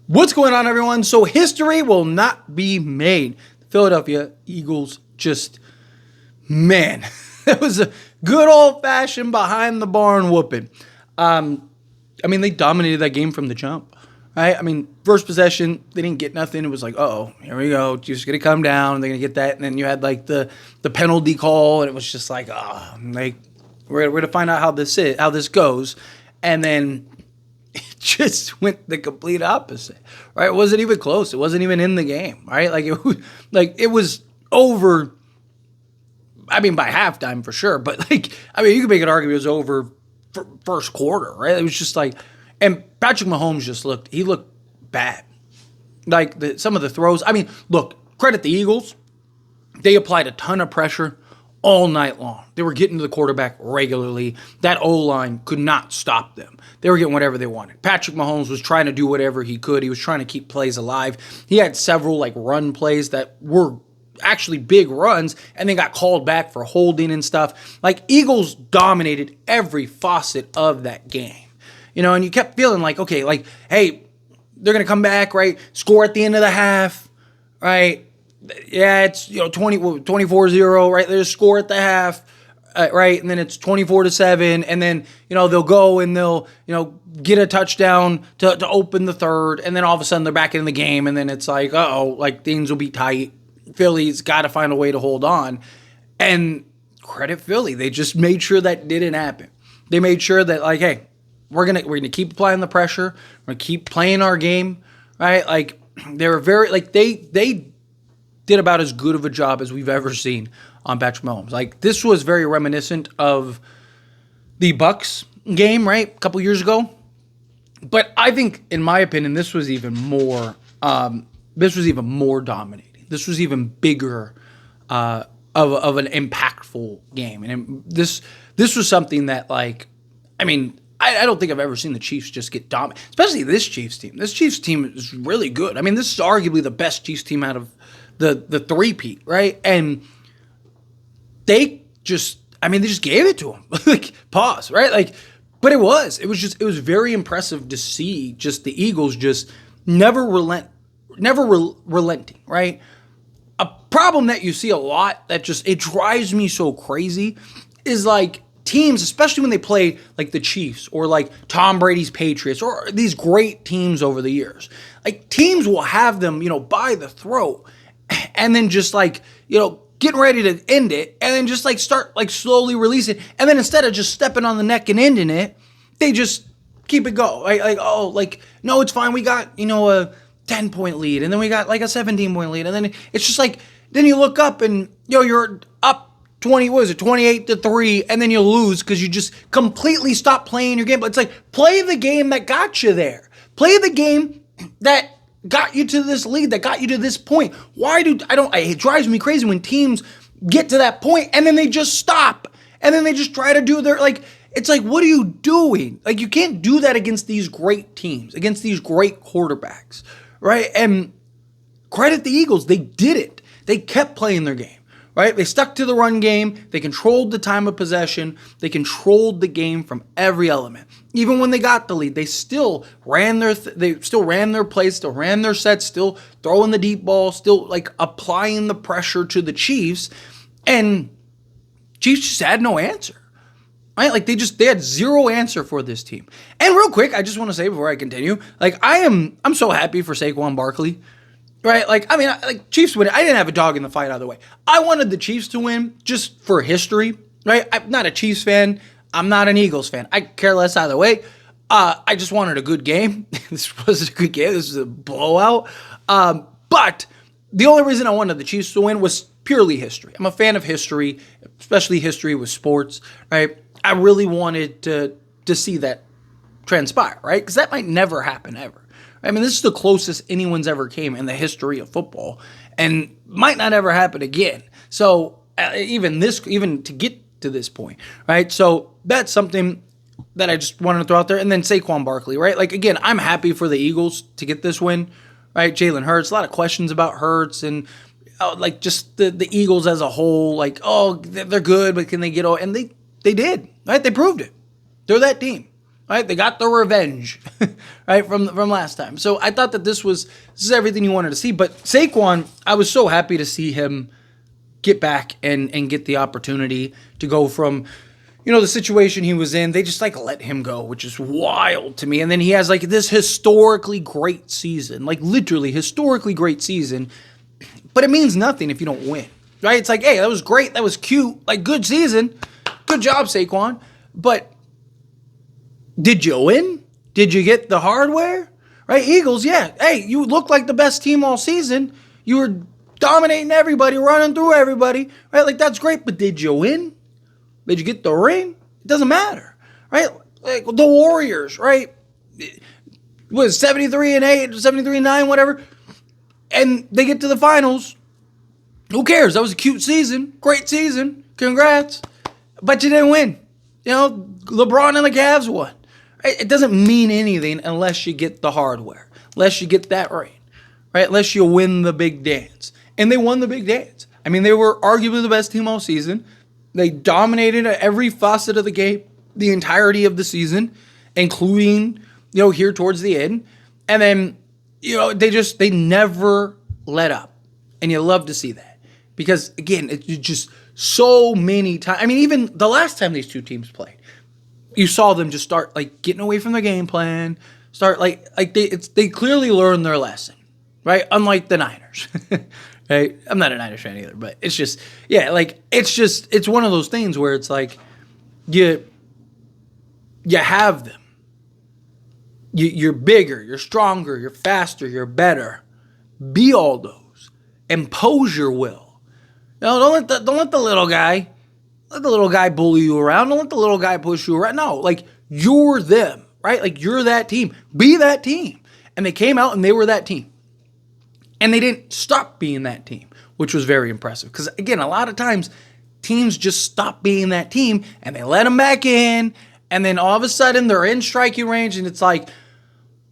What's going on, everyone? So history will not be made. The Philadelphia Eagles just, man, it was a good old-fashioned behind-the-barn whooping. They dominated that game from the jump, right? First possession, they didn't get nothing. It was like, uh-oh, here we go. Just going to come down. They're going to get that. And then you had, like, the penalty call, and it was just like, we're going to find out how this goes. And then it just went the complete opposite, right? It wasn't even close. It wasn't even in the game, right? It was over. By halftime for sure, but you could make an argument it was over for first quarter, right? It was just and Patrick Mahomes looked bad. Some of the throws. Look, credit the Eagles. They applied a ton of pressure all night long. They were getting to the quarterback regularly. That O-line could not stop them. They were getting whatever they wanted. Patrick Mahomes was trying to do whatever he could. He was trying to keep plays alive. He had several run plays that were actually big runs and then got called back for holding and stuff. Eagles dominated every facet of that game. And you kept feeling hey, they're going to come back, right? Score at the end of the half, right? Yeah, it's 24-0, right? They just score at the half, right? And then it's 24-7, and then they'll go and they'll get a touchdown to open the third, and then all of a sudden they're back in the game, and then it's things will be tight. Philly's got to find a way to hold on, and credit Philly, they just made sure that didn't happen. They made sure that hey, we're gonna keep applying the pressure, we're gonna keep playing our game, right? They were very they did about as good of a job as we've ever seen on Patrick Mahomes. This was very reminiscent of the Bucs game, right, a couple years ago. But I think, in my opinion, this was even more dominating. This was even bigger of an impactful game, and this was something that I don't think I've ever seen the Chiefs just get dominated, especially this Chiefs team. This Chiefs team is really good. This is arguably the best Chiefs team out of the three-peat, right? And they just gave it to them. Pause, right? But it was very impressive to see just the Eagles just never relenting, right? A problem that you see a lot that it drives me so crazy is teams, especially when they play the Chiefs or Tom Brady's Patriots or these great teams over the years. Teams will have them, by the throat, and then just getting ready to end it, and then just start slowly releasing, and then instead of just stepping on the neck and ending it, they just keep it going. No, it's fine. We got a 10-point lead, and then we got a 17-point lead, and then it's just then you look up and you're up 28-3, and then you lose because you just completely stop playing your game. But it's play the game that got you there. Play the game that got you to this lead, that got you to this point. It drives me crazy when teams get to that point and then they just stop and then they just try to do their it's what are you doing? You can't do that against these great teams, against these great quarterbacks, right? And credit the Eagles, they did it. They kept playing their game, right? They stuck to the run game. They controlled the time of possession. They controlled the game from every element. Even when they got the lead, they still ran their plays, still ran their sets, still throwing the deep ball, still applying the pressure to the Chiefs. And Chiefs just had no answer, right? They had zero answer for this team. And real quick, I just want to say before I continue, I'm so happy for Saquon Barkley. Right? Chiefs win. I didn't have a dog in the fight either way. I wanted the Chiefs to win just for history, right? I'm not a Chiefs fan. I'm not an Eagles fan. I care less either way. I just wanted a good game. This was a good game. This was a blowout. But the only reason I wanted the Chiefs to win was purely history. I'm a fan of history, especially history with sports, right? I really wanted to see that transpire, right? Because that might never happen ever. This is the closest anyone's ever came in the history of football, and might not ever happen again. So even to get to this point, right? So that's something that I just wanted to throw out there. And then Saquon Barkley, right? Again, I'm happy for the Eagles to get this win, right? Jalen Hurts, a lot of questions about Hurts and just the Eagles as a whole. They're good, but can they get all? And they did, right? They proved it. They're that team. Right? They got the revenge, right, from last time. So I thought that this is everything you wanted to see. But Saquon, I was so happy to see him get back and get the opportunity to go from, the situation he was in. They just let him go, which is wild to me. And then he has this historically great season, literally historically great season. But it means nothing if you don't win, right? It's hey, that was great. That was cute. Good season. Good job, Saquon. But did you win? Did you get the hardware? Right? Eagles, yeah. Hey, you looked like the best team all season. You were dominating everybody, running through everybody, right? That's great, but did you win? Did you get the ring? It doesn't matter, right? The Warriors, right? It was 73-8, 73-9, whatever, and they get to the finals. Who cares? That was a cute season, great season. Congrats, but you didn't win. LeBron and the Cavs won. Right? It doesn't mean anything unless you get the hardware, unless you get that ring, right? Unless you win the big dance. And they won the big dance. I mean, they were arguably the best team all season. They dominated every facet of the game, the entirety of the season, including, here towards the end. And then, they never let up. And you love to see that. Because, again, it's just so many times. I mean, even the last time these two teams played, you saw them just start, getting away from their game plan. Start, they clearly learned their lesson, right? Unlike the Niners. Right? I'm not a Niners fan either, but it's just, it's one of those things where it's you have them. You're bigger, you're stronger, you're faster, you're better. Be all those. Impose your will. Don't let the little guy, bully you around. Don't let the little guy push you around. No, you're them, right? You're that team. Be that team. And they came out and they were that team. And they didn't stop being that team, which was very impressive. Because, again, a lot of times teams just stop being that team and they let them back in. And then all of a sudden they're in striking range and it's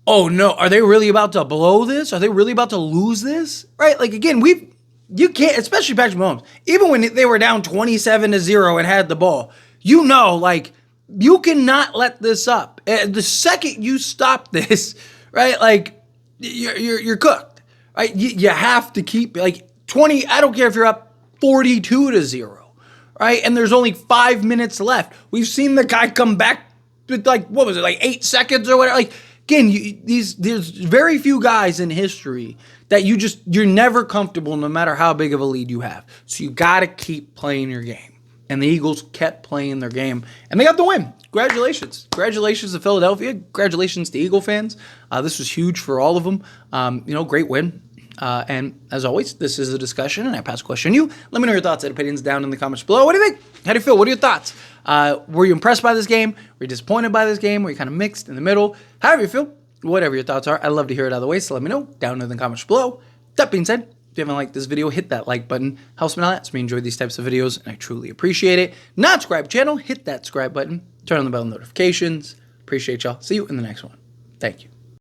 oh no, are they really about to blow this? Are they really about to lose this? Right? Again, you can't, especially Patrick Mahomes, even when they were down 27-0 and had the ball, you cannot let this up. The second you stop this, right, you're cooked. Right? You have to keep 20. I don't care if you're up 42-0, right? And there's only 5 minutes left. We've seen the guy come back with 8 seconds or whatever. Again, there's very few guys in history that you're never comfortable no matter how big of a lead you have. So you got to keep playing your game. And the Eagles kept playing their game, and they got the win. Congratulations. Congratulations to Philadelphia. Congratulations to Eagle fans. This was huge for all of them. Great win. And as always, this is a discussion, and I pass the question to you. Let me know your thoughts and opinions down in the comments below. What do you think? How do you feel? What are your thoughts? Were you impressed by this game? Were you disappointed by this game? Were you kind of mixed in the middle? However you feel, whatever your thoughts are, I'd love to hear it either way, so let me know down in the comments below. That being said, if you haven't liked this video, hit that like button. Helps me a lot. It's me enjoy these types of videos, and I truly appreciate it. Not subscribe channel, hit that subscribe button. Turn on the bell notifications. Appreciate y'all. See you in the next one. Thank you.